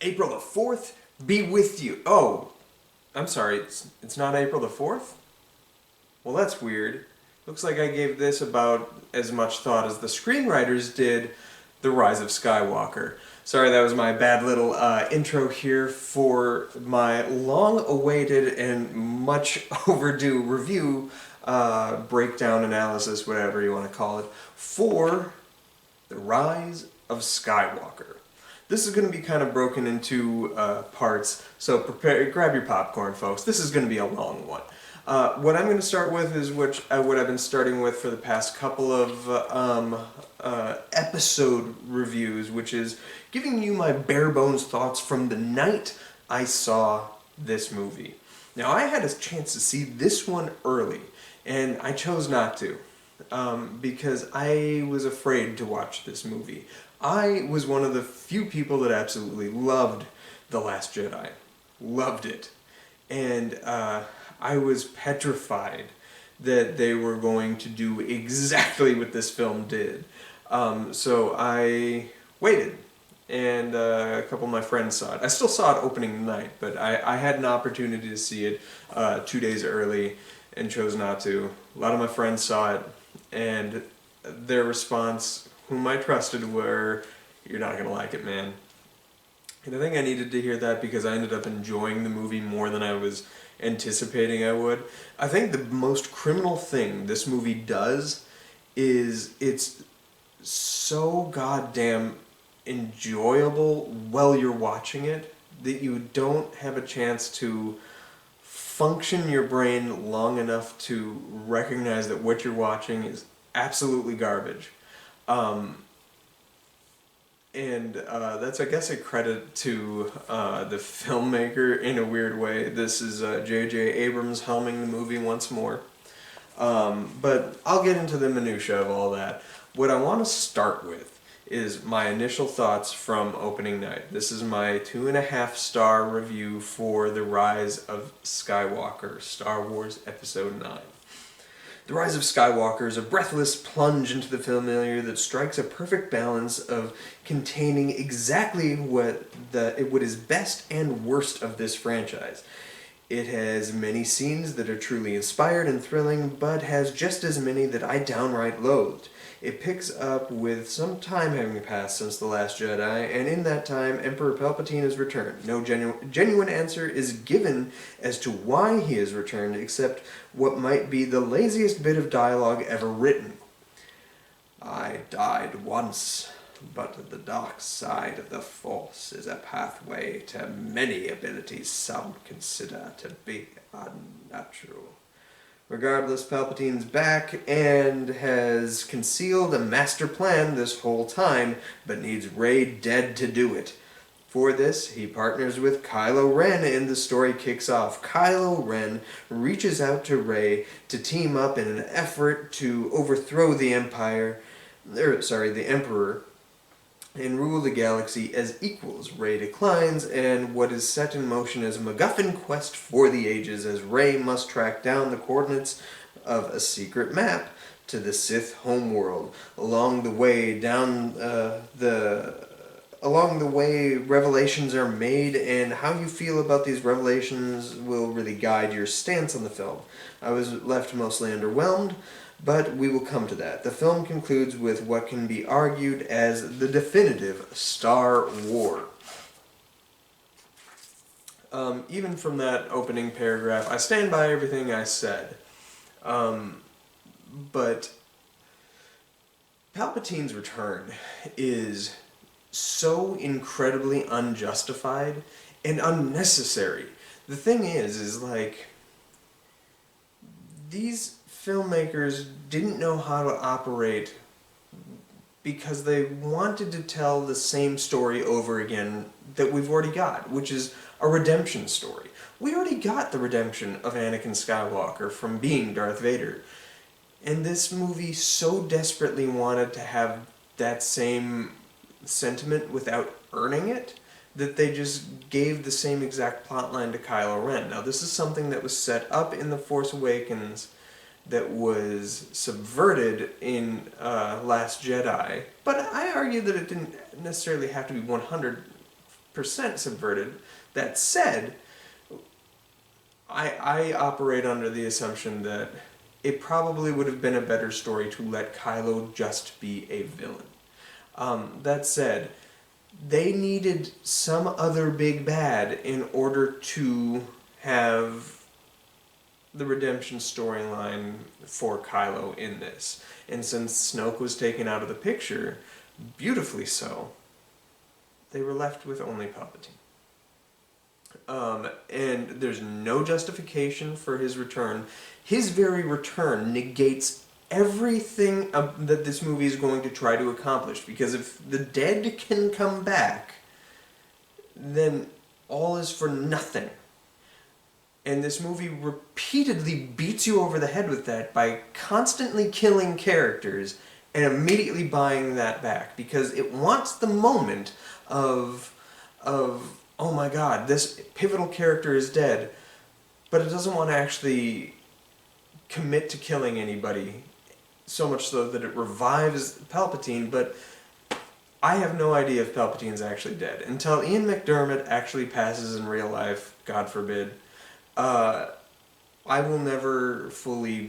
April the 4th be with you. Oh, I'm sorry, it's not April the 4th? Well, that's weird. Looks like I gave this about as much thought as the screenwriters did The Rise of Skywalker. Sorry, that was my bad little intro here for my long-awaited and much overdue review, breakdown, analysis, whatever you want to call it, for The Rise of Skywalker. This is going to be kind of broken into parts, so grab your popcorn, folks. This is going to be a long one. What I'm going to start with is what I've been starting with for the past couple of episode reviews, which is giving you my bare bones thoughts from the night I saw this movie. Now, I had a chance to see this one early, and I chose not to, because I was afraid to watch this movie. I was one of the few people that absolutely loved The Last Jedi. Loved it. And I was petrified that they were going to do exactly what this film did. So I waited, and a couple of my friends saw it. I still saw it opening night, but I had an opportunity to see it 2 days early and chose not to. A lot of my friends saw it, and their response, whom I trusted, were, "You're not gonna like it, man." And I think I needed to hear that because I ended up enjoying the movie more than I was anticipating I would. I think the most criminal thing this movie does is it's so goddamn enjoyable while you're watching it that you don't have a chance to function your brain long enough to recognize that what you're watching is absolutely garbage. And that's, I guess, a credit to the filmmaker in a weird way. This is J.J. Abrams helming the movie once more. But I'll get into the minutia of all that. What I want to start with is my initial thoughts from opening night. This is my 2.5-star review for The Rise of Skywalker, Star Wars Episode 9. The Rise of Skywalker is a breathless plunge into the familiar that strikes a perfect balance of containing exactly what is best and worst of this franchise. It has many scenes that are truly inspired and thrilling, but has just as many that I downright loathed. It picks up with some time having passed since The Last Jedi, and in that time, Emperor Palpatine has returned. No genuine answer is given as to why he has returned, except what might be the laziest bit of dialogue ever written. "I died once, but the dark side of the Force is a pathway to many abilities some consider to be unnatural. Regardless, Palpatine's back and has concealed a master plan this whole time, but needs Rey dead to do it. For this, he partners with Kylo Ren and the story kicks off. Kylo Ren reaches out to Rey to team up in an effort to overthrow the Emperor, and rule the galaxy as equals. Rey declines, and what is set in motion is a MacGuffin quest for the ages, as Rey must track down the coordinates of a secret map to the Sith homeworld. Along the way, revelations are made, and how you feel about these revelations will really guide your stance on the film. I was left mostly underwhelmed, but we will come to that. The film concludes with what can be argued as the definitive Star War. Even from that opening paragraph, I stand by everything I said. But Palpatine's return is so incredibly unjustified and unnecessary. The thing is like, these filmmakers didn't know how to operate because they wanted to tell the same story over again that we've already got, which is a redemption story. We already got the redemption of Anakin Skywalker from being Darth Vader. And this movie so desperately wanted to have that same sentiment without earning it that they just gave the same exact plotline to Kylo Ren. Now, this is something that was set up in The Force Awakens that was subverted in Last Jedi, but I argue that it didn't necessarily have to be 100% 100% subverted. That said, I operate under the assumption that it probably would have been a better story to let Kylo just be a villain. That said, they needed some other big bad in order to have the redemption storyline for Kylo in this. And since Snoke was taken out of the picture, beautifully so, they were left with only Palpatine. And there's no justification for his return. His very return negates everything that this movie is going to try to accomplish. Because if the dead can come back, then all is for nothing. And this movie repeatedly beats you over the head with that by constantly killing characters and immediately buying that back. Because it wants the moment of oh my god, this pivotal character is dead, but it doesn't want to actually commit to killing anybody, so much so that it revives Palpatine, but I have no idea if Palpatine's actually dead. Until Ian McDiarmid actually passes in real life, God forbid, I will never fully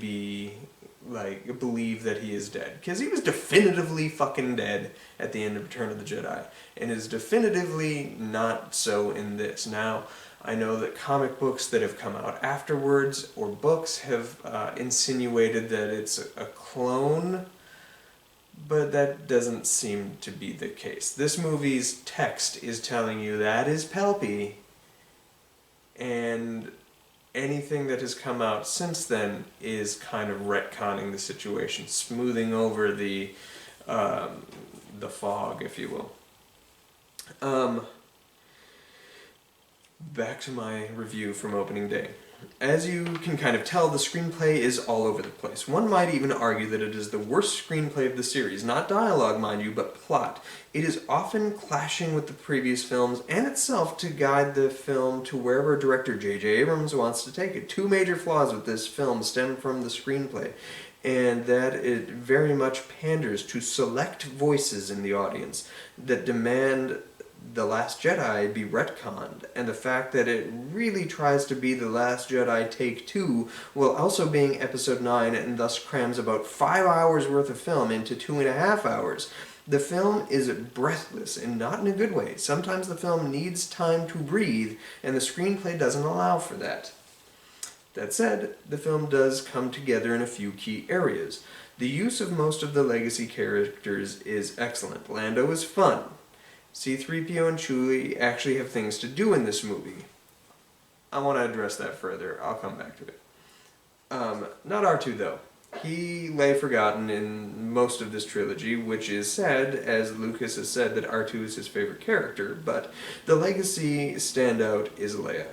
believe that he is dead. Because he was definitively fucking dead at the end of Return of the Jedi. And is definitively not so in this. Now, I know that comic books that have come out afterwards, or books, have insinuated that it's a clone, but that doesn't seem to be the case. This movie's text is telling you that is Palpy, and anything that has come out since then is kind of retconning the situation, smoothing over the fog, if you will. Back to my review from opening day. As you can kind of tell, the screenplay is all over the place. One might even argue that it is the worst screenplay of the series. Not dialogue, mind you, but plot. It is often clashing with the previous films and itself to guide the film to wherever director J.J. Abrams wants to take it. Two major flaws with this film stem from the screenplay, and that it very much panders to select voices in the audience that demand The Last Jedi be retconned, and the fact that it really tries to be The Last Jedi Take 2 while also being Episode 9 and thus crams about 5 hours worth of film into 2.5 hours. The film is breathless, and not in a good way. Sometimes the film needs time to breathe, and the screenplay doesn't allow for that. That said, the film does come together in a few key areas. The use of most of the legacy characters is excellent. Lando is fun. C-3PO and Chewie actually have things to do in this movie. I want to address that further. I'll come back to it. Not R2, though. He lay forgotten in most of this trilogy, which is sad, as Lucas has said that R2 is his favorite character, but the legacy standout is Leia.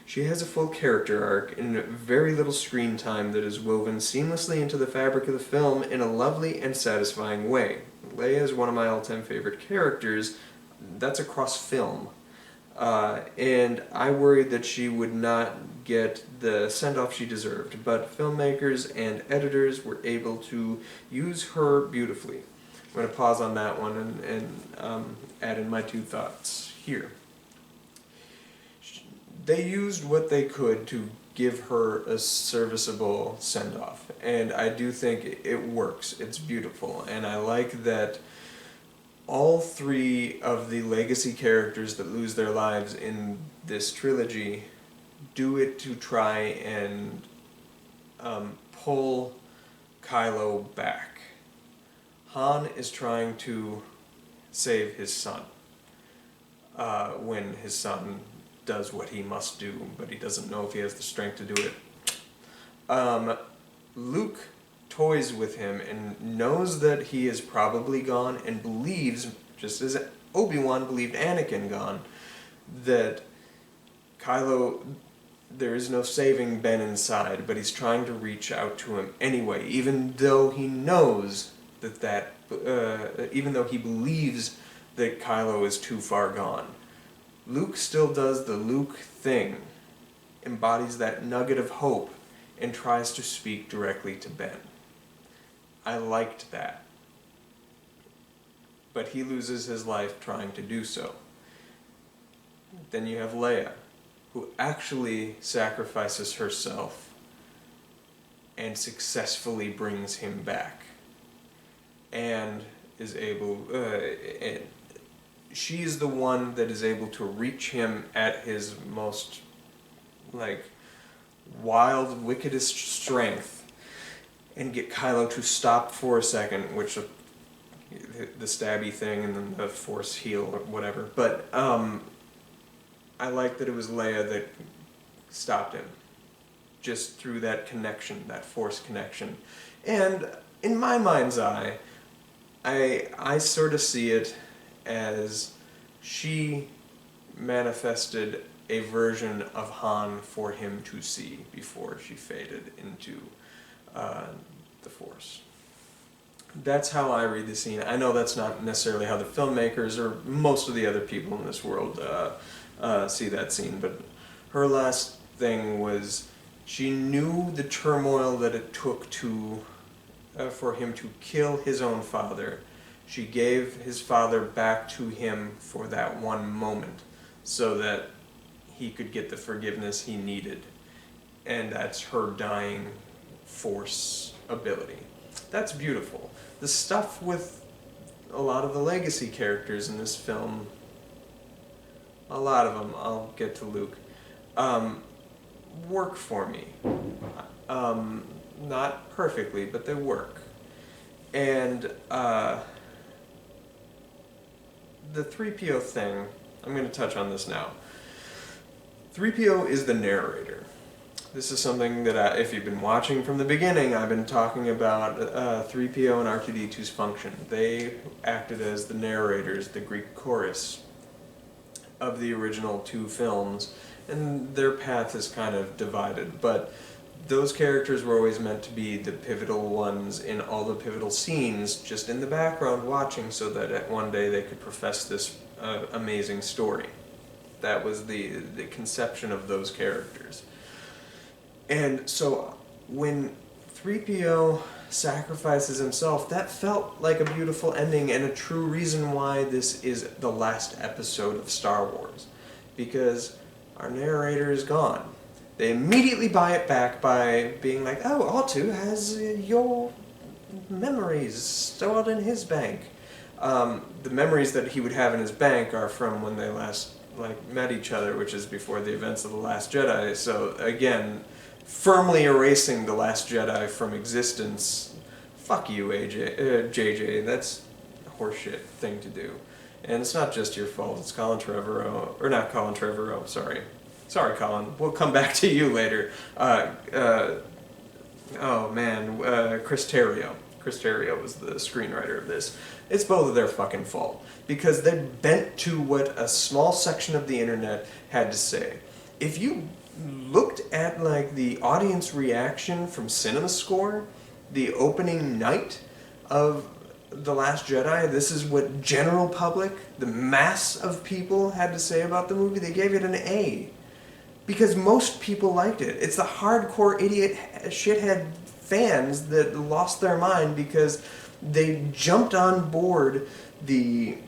She has a full character arc and very little screen time that is woven seamlessly into the fabric of the film in a lovely and satisfying way. Leia is one of my all-time favorite characters. That's across film. And I worried that she would not get the send-off she deserved, but filmmakers and editors were able to use her beautifully. I'm going to pause on that one and add in my two thoughts here. They used what they could to give her a serviceable send-off, and I do think it works. It's beautiful, and I like that all three of the legacy characters that lose their lives in this trilogy do it to try and pull Kylo back. Han is trying to save his son when his son does what he must do, but he doesn't know if he has the strength to do it. Luke toys with him and knows that he is probably gone and believes, just as Obi-Wan believed Anakin gone, that Kylo, there is no saving Ben inside, but he's trying to reach out to him anyway, even though he knows even though he believes that Kylo is too far gone. Luke still does the Luke thing, embodies that nugget of hope, and tries to speak directly to Ben. I liked that. But he loses his life trying to do so. Then you have Leia, who actually sacrifices herself and successfully brings him back. And is able... she's the one that is able to reach him at his most, like, wild, wickedest strength and get Kylo to stop for a second, which the stabby thing and then the force heal or whatever. But I like that it was Leia that stopped him, just through that connection, that force connection. And in my mind's eye, I sort of see it as she manifested a version of Han for him to see before she faded into the Force. That's how I read the scene. I know that's not necessarily how the filmmakers or most of the other people in this world see that scene, but her last thing was she knew the turmoil that it took to for him to kill his own father. She gave his father back to him for that one moment so that he could get the forgiveness he needed. And that's her dying Force ability. That's beautiful. The stuff with a lot of the legacy characters in this film, a lot of them, I'll get to Luke, work for me. Not perfectly, but they work. And the 3PO thing, I'm going to touch on this now. 3PO is the narrator. This is something that, if you've been watching from the beginning, I've been talking about 3PO and R2-D2's function. They acted as the narrators, the Greek chorus of the original two films, and their path is kind of divided, but those characters were always meant to be the pivotal ones in all the pivotal scenes, just in the background watching, so that one day they could profess this amazing story. That was the conception of those characters. And so when 3PO sacrifices himself, that felt like a beautiful ending and a true reason why this is the last episode of Star Wars. Because our narrator is gone. They immediately buy it back by being like, oh, R2 has your memories stored in his bank. The memories that he would have in his bank are from when they last met each other, which is before the events of The Last Jedi. So again, firmly erasing The Last Jedi from existence. Fuck you, JJ. That's a horseshit thing to do. And it's not just your fault. It's Colin Trevorrow, or not Colin Trevorrow, sorry. Sorry, Colin. We'll come back to you later. Chris Terrio. Chris Terrio was the screenwriter of this. It's both of their fucking fault. Because they bent to what a small section of the internet had to say. If you looked at the audience reaction from CinemaScore, the opening night of The Last Jedi, this is what general public, the mass of people had to say about the movie. They gave it an A. Because most people liked it. It's the hardcore idiot shithead fans that lost their mind because they jumped on board the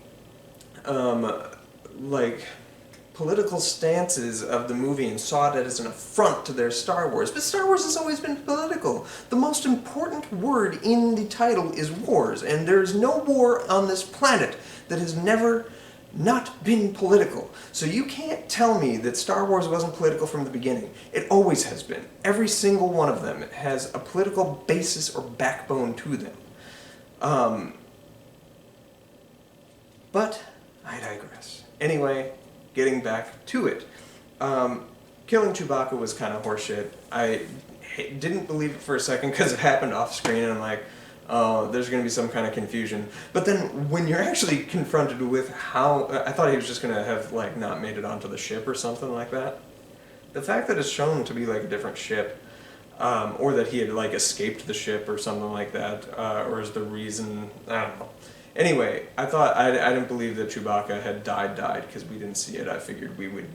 political stances of the movie and saw it as an affront to their Star Wars. But Star Wars has always been political. The most important word in the title is wars, and there is no war on this planet that has never not been political. So you can't tell me that Star Wars wasn't political from the beginning. It always has been. Every single one of them has a political basis or backbone to them. But I digress. Anyway, getting back to it. Killing Chewbacca was kind of horseshit. I didn't believe it for a second because it happened off screen and I'm like, oh, there's going to be some kind of confusion. But then when you're actually confronted with how... I thought he was just going to have, not made it onto the ship or something like that. The fact that it's shown to be, a different ship, or that he had, escaped the ship or something like that, or is the reason... I don't know. Anyway, I didn't believe that Chewbacca had died, because we didn't see it. I figured we would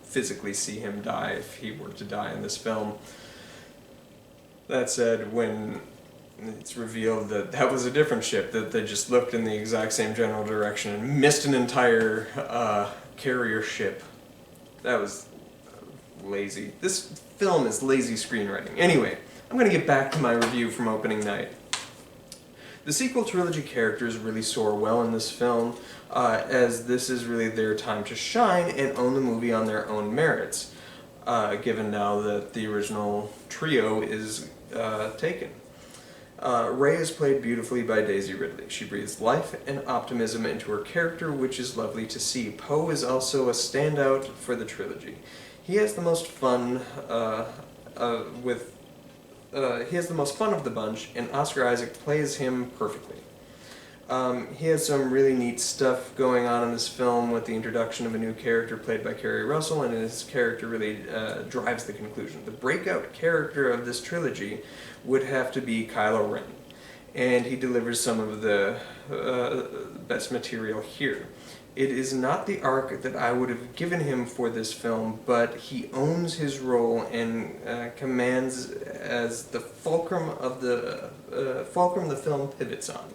physically see him die if he were to die in this film. That said, when it's revealed that that was a different ship, that they just looked in the exact same general direction and missed an entire carrier ship That was lazy. This film is lazy screenwriting. Anyway, I'm going to get back to my review from opening night. The sequel trilogy characters really soar well in this film, as this is really their time to shine and own the movie on their own merits, given now that the original trio is taken. Rey is played beautifully by Daisy Ridley. She breathes life and optimism into her character, which is lovely to see. Poe is also a standout for the trilogy. He has the most fun he has the most fun of the bunch, and Oscar Isaac plays him perfectly. He has some really neat stuff going on in this film with the introduction of a new character played by Kerry Russell, and his character really drives the conclusion. The breakout character of this trilogy would have to be Kylo Ren, and he delivers some of the best material here. It is not the arc that I would have given him for this film, but he owns his role and commands as the fulcrum of the film pivots on.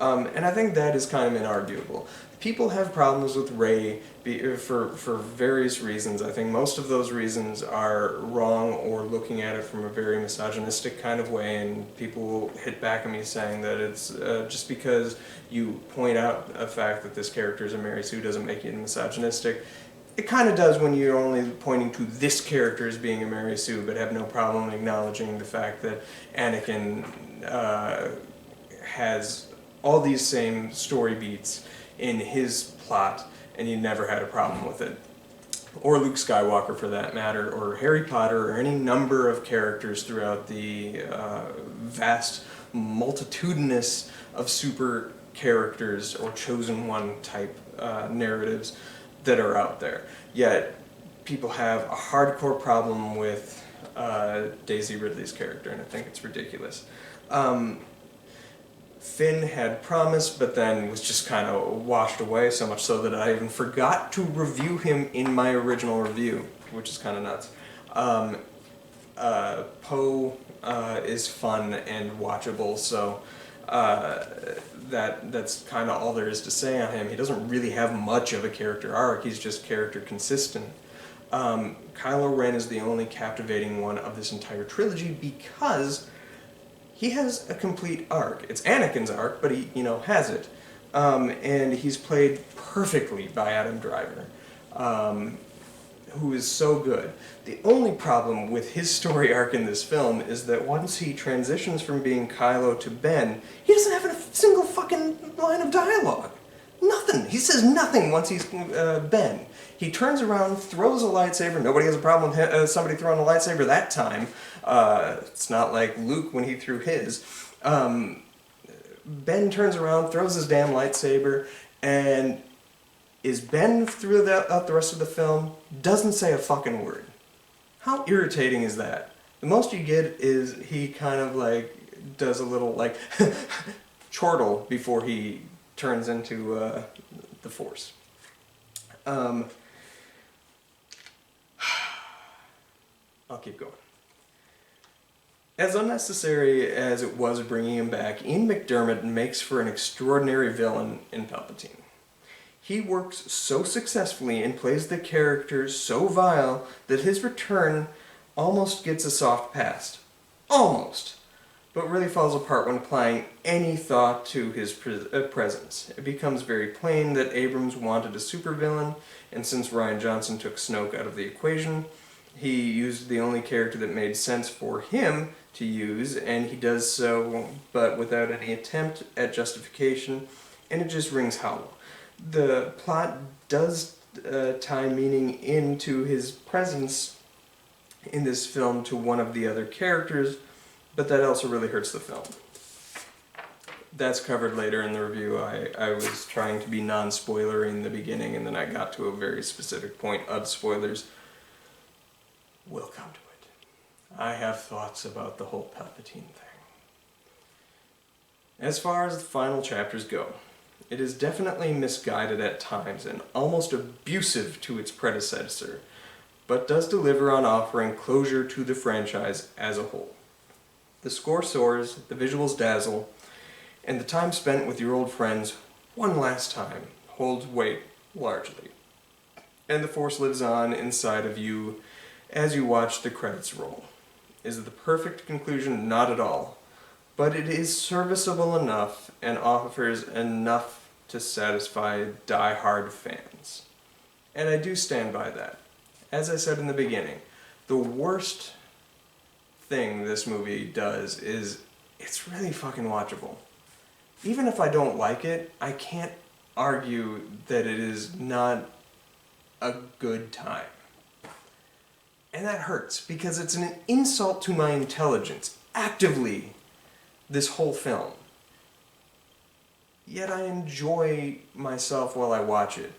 And I think that is kind of inarguable. People have problems with Rey for various reasons. I think most of those reasons are wrong or looking at it from a very misogynistic kind of way, and people will hit back at me saying that it's just because you point out a fact that this character is a Mary Sue doesn't make it misogynistic. It kind of does when you're only pointing to this character as being a Mary Sue, but have no problem acknowledging the fact that Anakin has all these same story beats in his plot, and you never had a problem with it. Or Luke Skywalker, for that matter, or Harry Potter, or any number of characters throughout the vast multitudinous of super characters or chosen one type narratives that are out there. Yet, people have a hardcore problem with Daisy Ridley's character, and I think it's ridiculous. Finn had promise, but then was just kind of washed away, so much so that I even forgot to review him in my original review, which is kind of nuts. Poe is fun and watchable, so that's kind of all there is to say on him. He doesn't really have much of a character arc, he's just character consistent. Kylo Ren is the only captivating one of this entire trilogy because he has a complete arc. It's Anakin's arc, but he, has it. And he's played perfectly by Adam Driver, who is so good. The only problem with his story arc in this film is that once he transitions from being Kylo to Ben, he doesn't have a single fucking line of dialogue. Nothing. He says nothing once he's Ben. He turns around, throws a lightsaber. Nobody has a problem with somebody throwing a lightsaber that time. It's not like Luke when he threw his. Ben turns around, throws his damn lightsaber, and is Ben throughout the rest of the film, doesn't say a fucking word. How irritating is that? The most you get is he kind of does a little chortle before he turns into the Force. I'll keep going. As unnecessary as it was bringing him back, Ian McDiarmid makes for an extraordinary villain in Palpatine. He works so successfully and plays the character so vile that his return almost gets a soft pass. Almost. But really falls apart when applying any thought to his presence. It becomes very plain that Abrams wanted a supervillain, and since Rian Johnson took Snoke out of the equation, he used the only character that made sense for him to use, and he does so, but without any attempt at justification, and it just rings hollow. The plot does tie meaning into his presence in this film to one of the other characters, but that also really hurts the film. That's covered later in the review. I was trying to be non-spoilery in the beginning, and then I got to a very specific point of spoilers. We'll come to it. I have thoughts about the whole Palpatine thing. As far as the final chapters go, it is definitely misguided at times and almost abusive to its predecessor, but does deliver on offering closure to the franchise as a whole. The score soars, the visuals dazzle, and the time spent with your old friends one last time holds weight largely. and the Force lives on inside of you as you watch the credits roll. Is it the perfect conclusion? Not at all. But it is serviceable enough and offers enough to satisfy die-hard fans. And I do stand by that. As I said in the beginning, the worst thing this movie does is it's really fucking watchable. Even if I don't like it, I can't argue that it is not a good time. And that hurts, because it's an insult to my intelligence, actively, this whole film. Yet I enjoy myself while I watch it.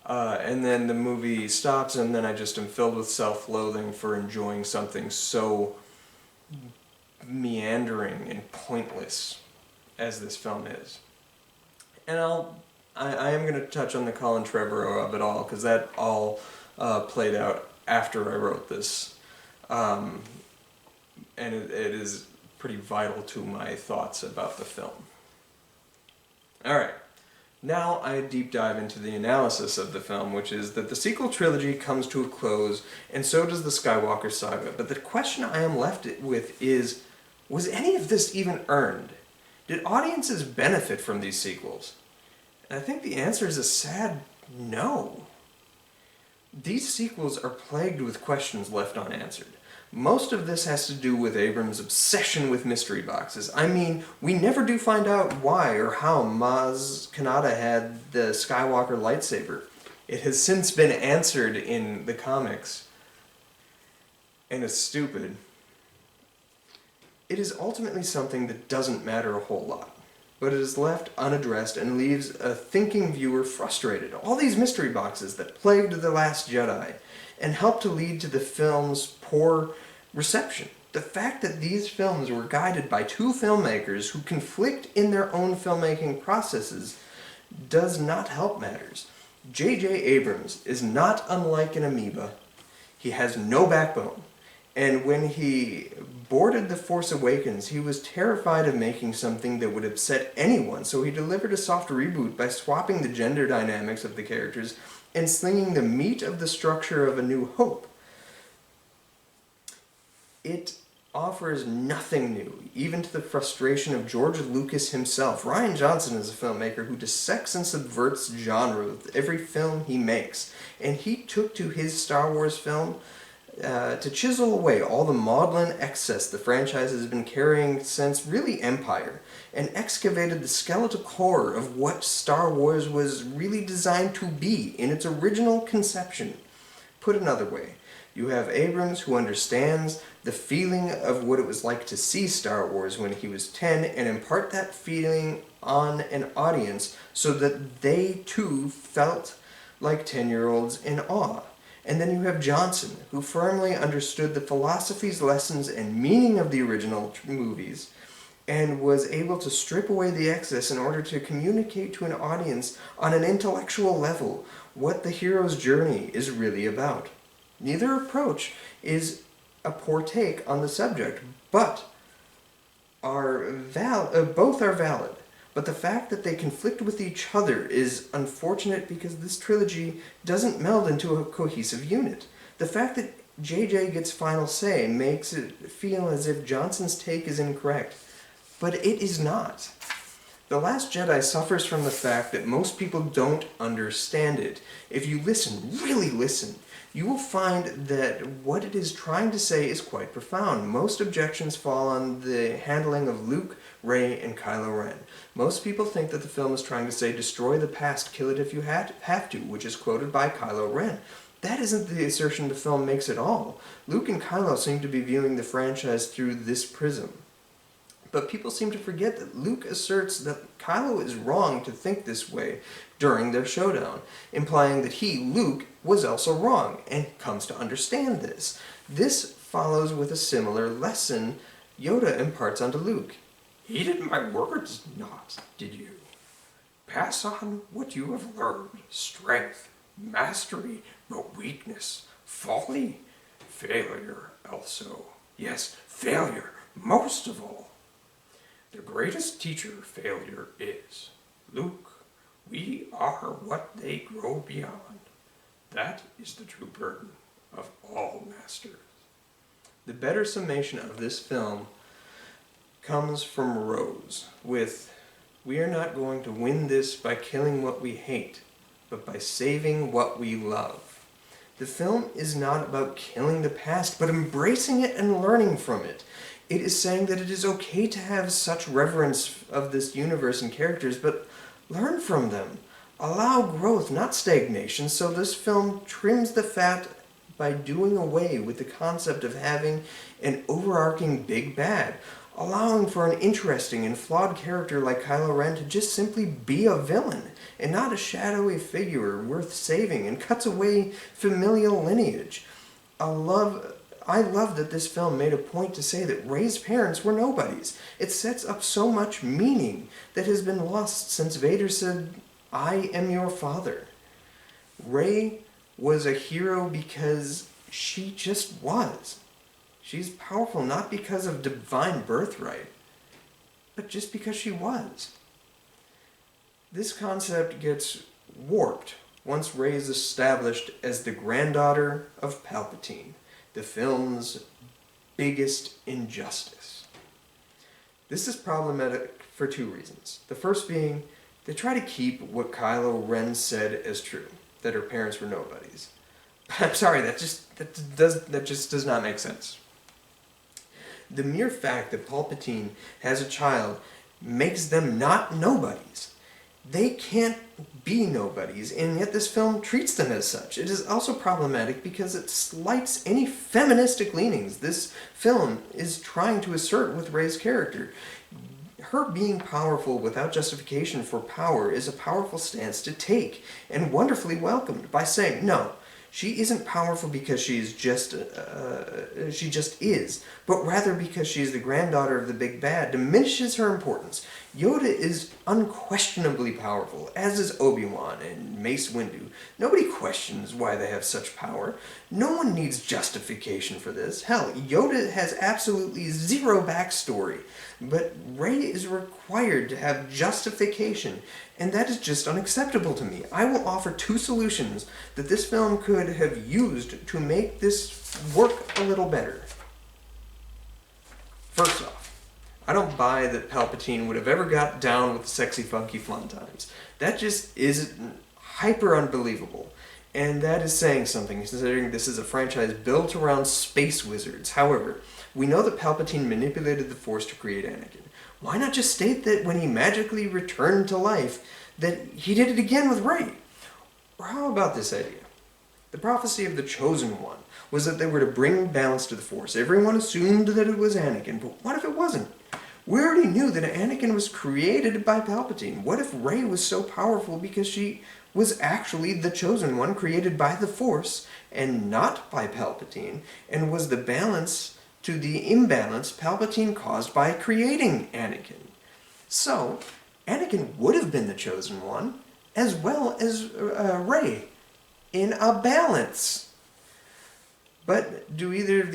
And then the movie stops, and then I just am filled with self-loathing for enjoying something so meandering and pointless as this film is. And I am going to touch on the Colin Trevorrow of it all, because that all played out after I wrote this. And it is pretty vital to my thoughts about the film. Alright, now I deep dive into the analysis of the film, which is that the sequel trilogy comes to a close, and so does the Skywalker Saga. But the question I am left with is, was any of this even earned? Did audiences benefit from these sequels? And I think the answer is a sad no. These sequels are plagued with questions left unanswered. Most of this has to do with Abrams' obsession with mystery boxes. I mean, we never do find out why or how Maz Kanata had the Skywalker lightsaber. It has since been answered in the comics, and it's stupid. It is ultimately something that doesn't matter a whole lot, but it is left unaddressed and leaves a thinking viewer frustrated. All these mystery boxes that plagued The Last Jedi and helped to lead to the film's poor reception. The fact that these films were guided by two filmmakers who conflict in their own filmmaking processes does not help matters. J.J. Abrams is not unlike an amoeba. He has no backbone. And when he boarded The Force Awakens, he was terrified of making something that would upset anyone, so he delivered a soft reboot by swapping the gender dynamics of the characters and slinging the meat of the structure of A New Hope. It offers nothing new, even to the frustration of George Lucas himself. Rian Johnson is a filmmaker who dissects and subverts genre with every film he makes, and he took to his Star Wars film to chisel away all the maudlin excess the franchise has been carrying since really Empire, and excavated the skeletal core of what Star Wars was really designed to be in its original conception. Put another way, you have Abrams, who understands the feeling of what it was like to see Star Wars when he was 10 and impart that feeling on an audience so that they too felt like 10-year-olds in awe. And then you have Johnson, who firmly understood the philosophies, lessons, and meaning of the original movies, and was able to strip away the excess in order to communicate to an audience on an intellectual level what the hero's journey is really about. Neither approach is a poor take on the subject, but both are valid. But the fact that they conflict with each other is unfortunate, because this trilogy doesn't meld into a cohesive unit. The fact that JJ gets final say makes it feel as if Johnson's take is incorrect, but it is not. The Last Jedi suffers from the fact that most people don't understand it. If you listen, really listen, you will find that what it is trying to say is quite profound. Most objections fall on the handling of Luke, Rey, and Kylo Ren. Most people think that the film is trying to say, destroy the past, kill it if you have to, which is quoted by Kylo Ren. That isn't the assertion the film makes at all. Luke and Kylo seem to be viewing the franchise through this prism. But people seem to forget that Luke asserts that Kylo is wrong to think this way during their showdown, implying that he, Luke, was also wrong, and comes to understand this. This follows with a similar lesson Yoda imparts onto Luke. Heeded my words not, did you? Pass on what you have learned, strength, mastery, but weakness, folly, failure also. Yes, failure, most of all. The greatest teacher failure is. Luke, we are what they grow beyond. That is the true burden of all masters. The better summation of this film comes from Rose with, "We are not going to win this by killing what we hate, but by saving what we love." The film is not about killing the past, but embracing it and learning from it. It is saying that it is okay to have such reverence of this universe and characters, but learn from them. Allow growth, not stagnation, so this film trims the fat by doing away with the concept of having an overarching big bad, allowing for an interesting and flawed character like Kylo Ren to just simply be a villain and not a shadowy figure worth saving, and cuts away familial lineage. I love that this film made a point to say that Rey's parents were nobodies. It sets up so much meaning that has been lost since Vader said, "I am your father." Rey was a hero because she just was. She's powerful not because of divine birthright, but just because she was. This concept gets warped once Rey is established as the granddaughter of Palpatine, the film's biggest injustice. This is problematic for two reasons. The first being, they try to keep what Kylo Ren said as true, that her parents were nobodies. I'm sorry, that just does not make sense. The mere fact that Palpatine has a child makes them not nobodies. They can't be nobodies, and yet this film treats them as such. It is also problematic because it slights any feministic leanings this film is trying to assert with Rey's character. Her being powerful without justification for power is a powerful stance to take, and wonderfully welcomed by saying, no, she isn't powerful because she just is, but rather because she is the granddaughter of the big bad, diminishes her importance. Yoda is unquestionably powerful, as is Obi-Wan and Mace Windu. Nobody questions why they have such power. No one needs justification for this. Hell, Yoda has absolutely zero backstory, but Rey is required to have justification, and that is just unacceptable to me. I will offer two solutions that this film could have used to make this work a little better. First off, I don't buy that Palpatine would have ever got down with the sexy, funky fun times. That just is hyper unbelievable. And that is saying something, considering this is a franchise built around space wizards. However, we know that Palpatine manipulated the Force to create Anakin. Why not just state that when he magically returned to life, that he did it again with Rey? Or how about this idea? The prophecy of the Chosen One was that they were to bring balance to the Force. Everyone assumed that it was Anakin, but what if it wasn't? We already knew that Anakin was created by Palpatine. What if Rey was so powerful because she was actually the Chosen One, created by the Force and not by Palpatine, and was the balance to the imbalance Palpatine caused by creating Anakin? So, Anakin would have been the Chosen One, as well as Rey, in a balance. But to do either of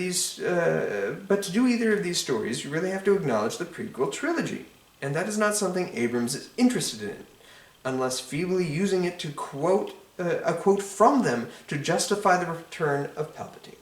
these stories, you really have to acknowledge the prequel trilogy, and that is not something Abrams is interested in, unless feebly using it to quote a quote from them to justify the return of Palpatine.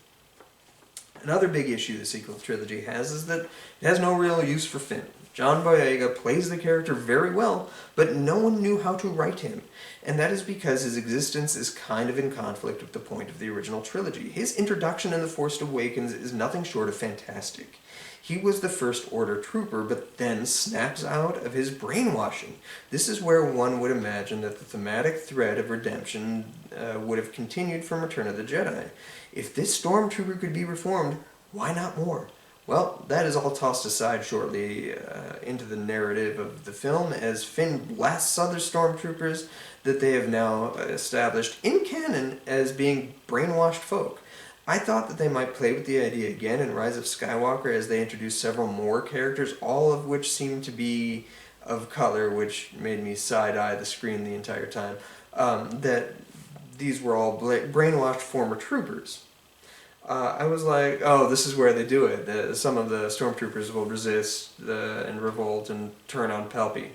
Another big issue the sequel trilogy has is that it has no real use for Finn. John Boyega plays the character very well, but no one knew how to write him, and that is because his existence is kind of in conflict with the point of the original trilogy. His introduction in The Force Awakens is nothing short of fantastic. He was the First Order trooper, but then snaps out of his brainwashing. This is where one would imagine that the thematic thread of redemption would have continued from Return of the Jedi. If this stormtrooper could be reformed, why not more? Well, that is all tossed aside shortly into the narrative of the film as Finn blasts other stormtroopers that they have now established in canon as being brainwashed folk. I thought that they might play with the idea again in Rise of Skywalker as they introduced several more characters, all of which seemed to be of color, which made me side-eye the screen the entire time, that these were all brainwashed former troopers. I was like, oh, this is where they do it. Some of the stormtroopers will resist and revolt and turn on Palpy.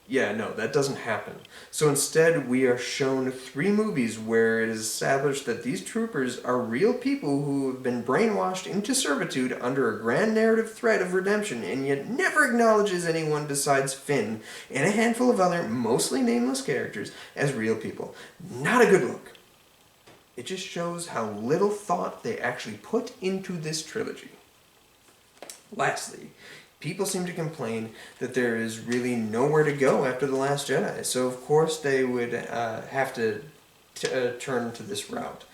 Yeah, no, that doesn't happen. So instead, we are shown 3 movies where it is established that these troopers are real people who have been brainwashed into servitude under a grand narrative threat of redemption, and yet never acknowledges anyone besides Finn and a handful of other, mostly nameless characters as real people. Not a good look. It just shows how little thought they actually put into this trilogy. Lastly, people seem to complain that there is really nowhere to go after The Last Jedi, so of course they would have to turn to this route.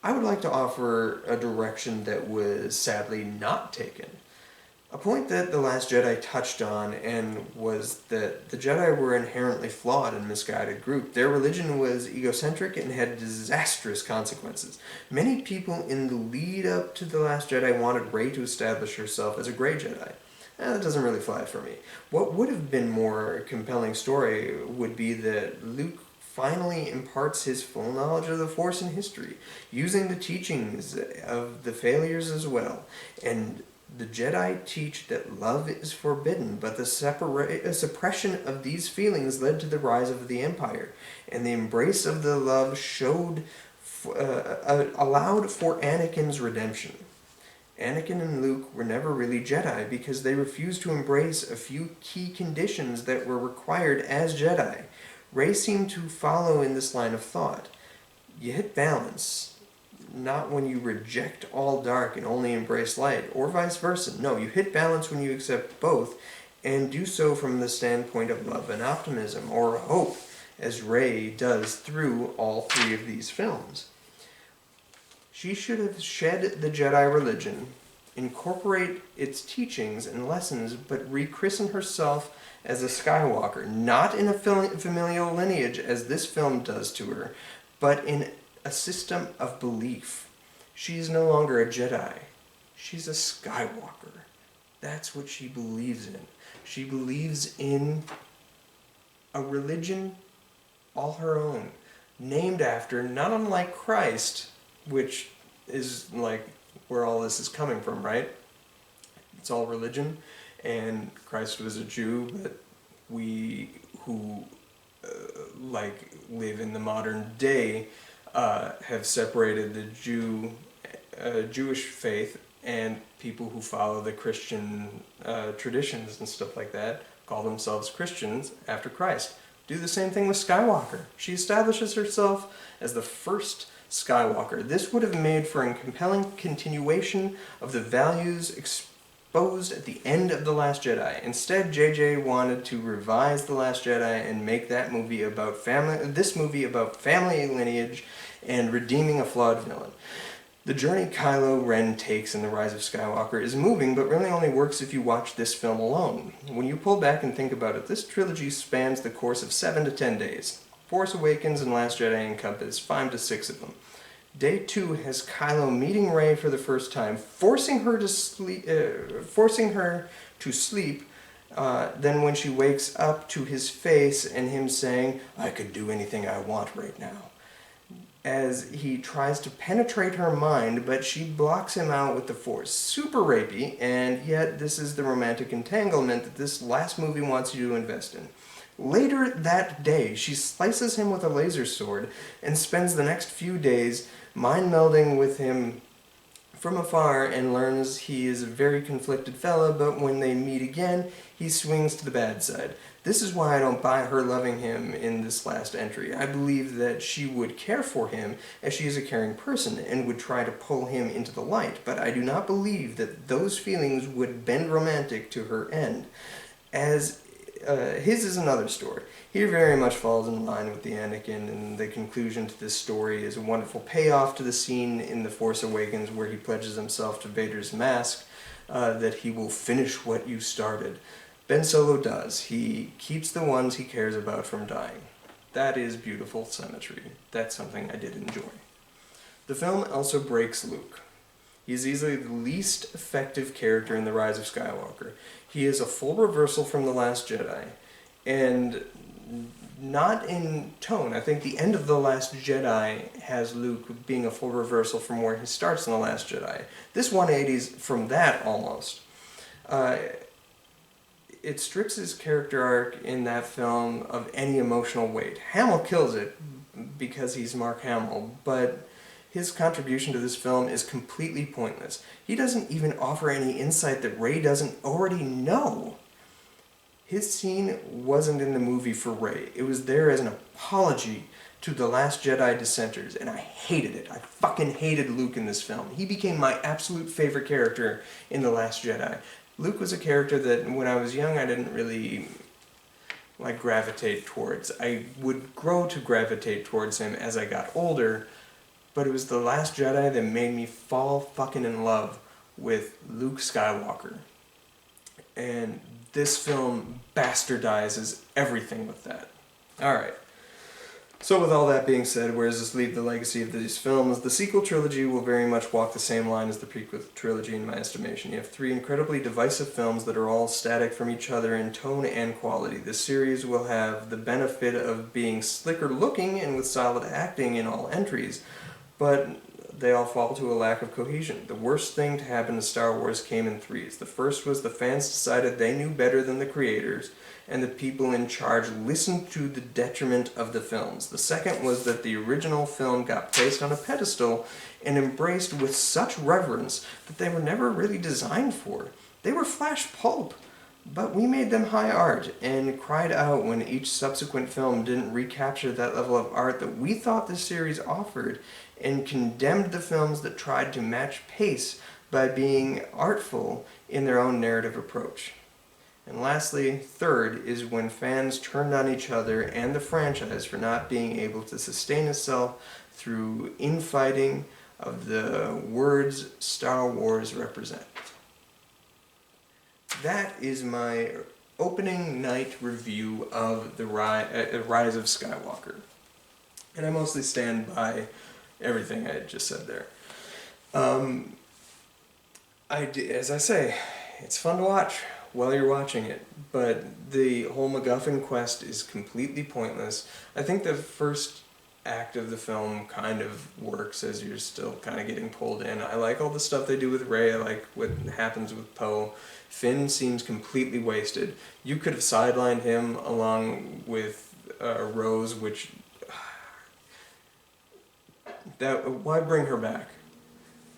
I would like to offer a direction that was sadly not taken. A point that The Last Jedi touched on and was that the Jedi were inherently flawed and misguided group. Their religion was egocentric and had disastrous consequences. Many people in the lead up to The Last Jedi wanted Rey to establish herself as a Grey Jedi. That doesn't really fly for me. What would have been more compelling story would be that Luke finally imparts his full knowledge of the Force and history, using the teachings of the failures as well. And the Jedi teach that love is forbidden, but the suppression of these feelings led to the rise of the Empire, and the embrace of the love allowed for Anakin's redemption. Anakin and Luke were never really Jedi because they refused to embrace a few key conditions that were required as Jedi. Rey seemed to follow in this line of thought. You hit balance, not when you reject all dark and only embrace light, or vice versa. No, you hit balance when you accept both, and do so from the standpoint of love and optimism, or hope, as Rey does through all 3 of these films. She should have shed the Jedi religion, incorporate its teachings and lessons, but rechristen herself as a Skywalker, not in a familial lineage as this film does to her, but in a system of belief. She is no longer a Jedi. She's a Skywalker. That's what she believes in. She believes in a religion all her own, named after, not unlike Christ, which is like where all this is coming from, right? It's all religion, and Christ was a Jew, but we who live in the modern day have separated the Jewish faith and people who follow the Christian traditions and stuff like that call themselves Christians after Christ. Do the same thing with Skywalker. She establishes herself as the first Skywalker. This would have made for a compelling continuation of the values exposed at the end of The Last Jedi. Instead, JJ wanted to revise The Last Jedi and make this movie about family lineage and redeeming a flawed villain. The journey Kylo Ren takes in The Rise of Skywalker is moving, but really only works if you watch this film alone. When you pull back and think about it, this trilogy spans the course of 7 to 10 days. Force Awakens and Last Jedi encompass 5 to 6 of them. Day 2 has Kylo meeting Rey for the first time, forcing her to sleep. Then when she wakes up to his face and him saying, "I could do anything I want right now," as he tries to penetrate her mind, but she blocks him out with the Force. Super rapey, and yet this is the romantic entanglement that this last movie wants you to invest in. Later that day, she slices him with a laser sword and spends the next few days mind-melding with him from afar and learns he is a very conflicted fella, but when they meet again, he swings to the bad side. This is why I don't buy her loving him in this last entry. I believe that she would care for him as she is a caring person and would try to pull him into the light, but I do not believe that those feelings would bend romantic to her end. As his is another story. He very much falls in line with the Anakin, and the conclusion to this story is a wonderful payoff to the scene in The Force Awakens where he pledges himself to Vader's mask that he will finish what you started. Ben Solo does. He keeps the ones he cares about from dying. That is beautiful symmetry. That's something I did enjoy. The film also breaks Luke. He is easily the least effective character in The Rise of Skywalker. He is a full reversal from The Last Jedi, and not in tone. I think the end of The Last Jedi has Luke being a full reversal from where he starts in The Last Jedi. This 180's from that almost. it strips his character arc in that film of any emotional weight. Hamill kills it because he's Mark Hamill, but his contribution to this film is completely pointless. He doesn't even offer any insight that Rey doesn't already know. His scene wasn't in the movie for Rey. It was there as an apology to The Last Jedi dissenters, and I hated it. I fucking hated Luke in this film. He became my absolute favorite character in The Last Jedi. Luke was a character that, when I was young, I didn't really, gravitate towards. I would grow to gravitate towards him as I got older, but it was The Last Jedi that made me fall fucking in love with Luke Skywalker. And this film bastardizes everything with that. Alright. So with all that being said, where does this leave the legacy of these films? The sequel trilogy will very much walk the same line as the prequel trilogy in my estimation. You have three incredibly divisive films that are all static from each other in tone and quality. This series will have the benefit of being slicker looking and with solid acting in all entries, but they all fall to a lack of cohesion. The worst thing to happen to Star Wars came in threes. The first was the fans decided they knew better than the creators, and the people in charge listened to the detriment of the films. The second was that the original film got placed on a pedestal and embraced with such reverence that they were never really designed for. They were flash pulp, but we made them high art, and cried out when each subsequent film didn't recapture that level of art that we thought this series offered, and condemned the films that tried to match pace by being artful in their own narrative approach. And lastly, third, is when fans turned on each other and the franchise for not being able to sustain itself through infighting of the words Star Wars represent. That is my opening night review of the Rise of Skywalker. And I mostly stand by everything I had just said there. As I say, it's fun to watch while you're watching it, but the whole MacGuffin quest is completely pointless. I think the first act of the film kind of works as you're still kind of getting pulled in. I like all the stuff they do with Rey. I like what happens with Poe. Finn seems completely wasted. You could have sidelined him along with Rose, which... why bring her back?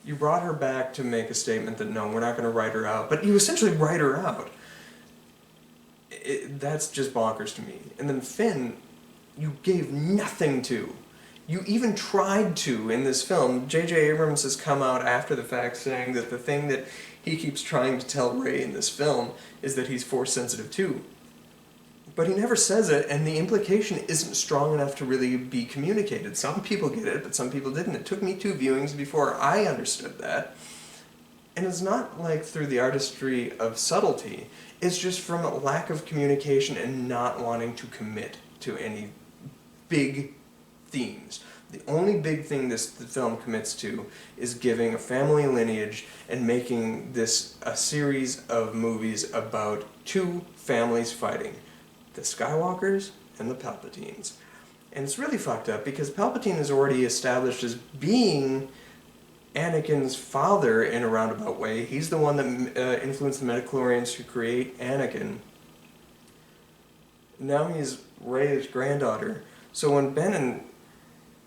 You brought her back to make a statement that, no, we're not going to write her out. But you essentially write her out. That's just bonkers to me. And then Finn, you gave nothing to. You even tried to in this film. J.J. Abrams has come out after the fact saying that the thing that he keeps trying to tell Rey in this film is that he's Force sensitive too. But he never says it, and the implication isn't strong enough to really be communicated. Some people get it, but some people didn't. It took me 2 viewings before I understood that. And it's not like through the artistry of subtlety. It's just from a lack of communication and not wanting to commit to any big themes. The only big thing the film commits to is giving a family lineage and making this a series of movies about 2 families fighting. The Skywalkers and the Palpatines. And it's really fucked up because Palpatine is already established as being Anakin's father in a roundabout way. He's the one that influenced the midichlorians to create Anakin. Now he's Rey's granddaughter. So when Ben and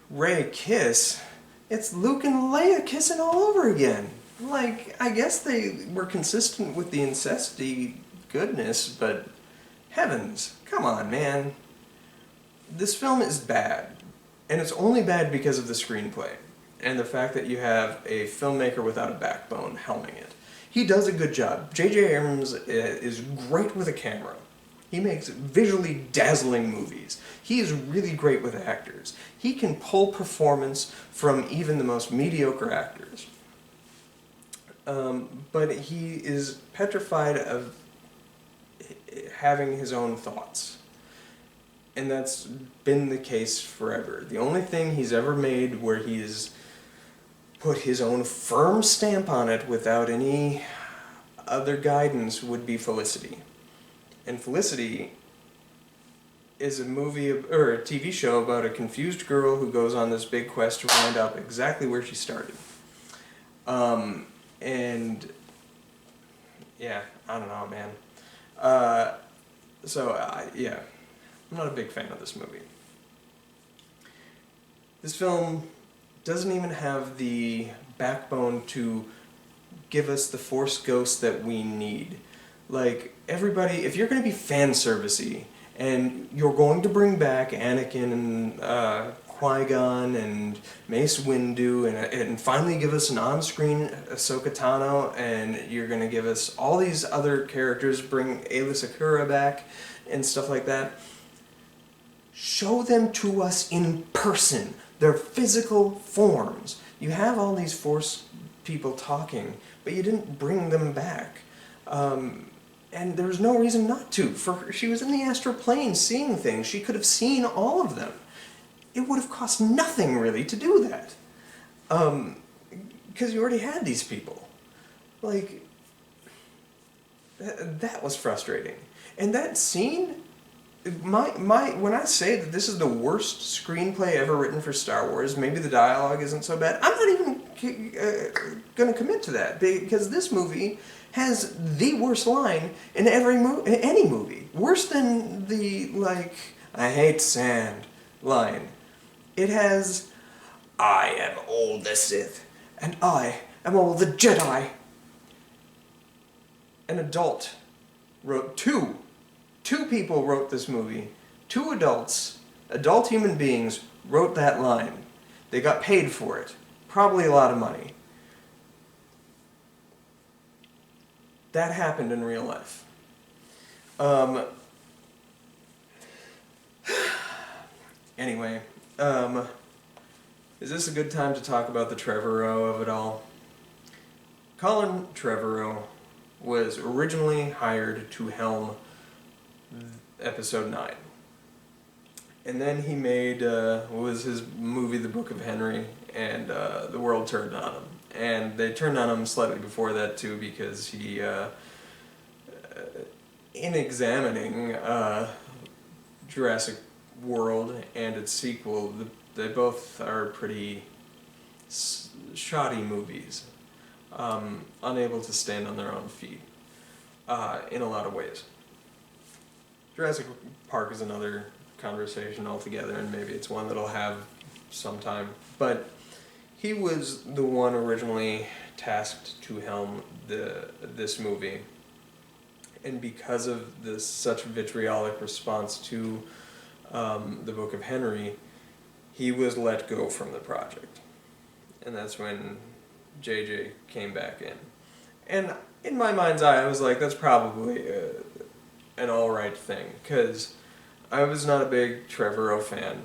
Rey kiss, it's Luke and Leia kissing all over again. I guess they were consistent with the incesty goodness, but heavens, come on, man. This film is bad, and it's only bad because of the screenplay, and the fact that you have a filmmaker without a backbone helming it. He does a good job. J.J. Abrams is great with a camera. He makes visually dazzling movies. He is really great with actors. He can pull performance from even the most mediocre actors. But he is petrified of having his own thoughts. And that's been the case forever. The only thing he's ever made where he's put his own firm stamp on it without any other guidance would be Felicity. And Felicity is a movie, or a TV show about a confused girl who goes on this big quest to find out exactly where she started. And yeah, I don't know, man. Yeah, I'm not a big fan of this movie. This film doesn't even have the backbone to give us the Force ghost that we need. Like, everybody, if you're going to be fan servicey, and you're going to bring back Anakin and Qui-Gon and Mace Windu and finally give us an on-screen Ahsoka Tano, and you're going to give us all these other characters, bring Aayla Secura back and stuff like that, show them to us in person, their physical forms. You have all these Force people talking, but you didn't bring them back. And there was no reason not to. She was in the astral plane seeing things. She could have seen all of them. It would have cost nothing, really, to do that. Because you already had these people. Like, that was frustrating. And that scene, when I say that this is the worst screenplay ever written for Star Wars, maybe the dialogue isn't so bad, I'm not even going to commit to that. Because this movie has the worst line in any movie. Worse than the, like, I hate sand line. It has, I am all the Sith, and I am all the Jedi. An adult wrote two people wrote this movie. Two adult human beings wrote that line. They got paid for it. Probably a lot of money. That happened in real life. Anyway, is this a good time to talk about the Trevorrow of it all? Colin Trevorrow was originally hired to helm Episode 9. And then he made, was his movie The Book of Henry, and the world turned on him. And they turned on him slightly before that too, because he, in examining Jurassic World and its sequel, they both are pretty shoddy movies, unable to stand on their own feet in a lot of ways. Jurassic Park is another conversation altogether, and maybe it's one that I'll have sometime, but he was the one originally tasked to helm this movie, and because of such vitriolic response to the Book of Henry, he was let go from the project, and that's when JJ came back in. And in my mind's eye, I was like, that's probably an alright thing, because I was not a big Trevorrow fan.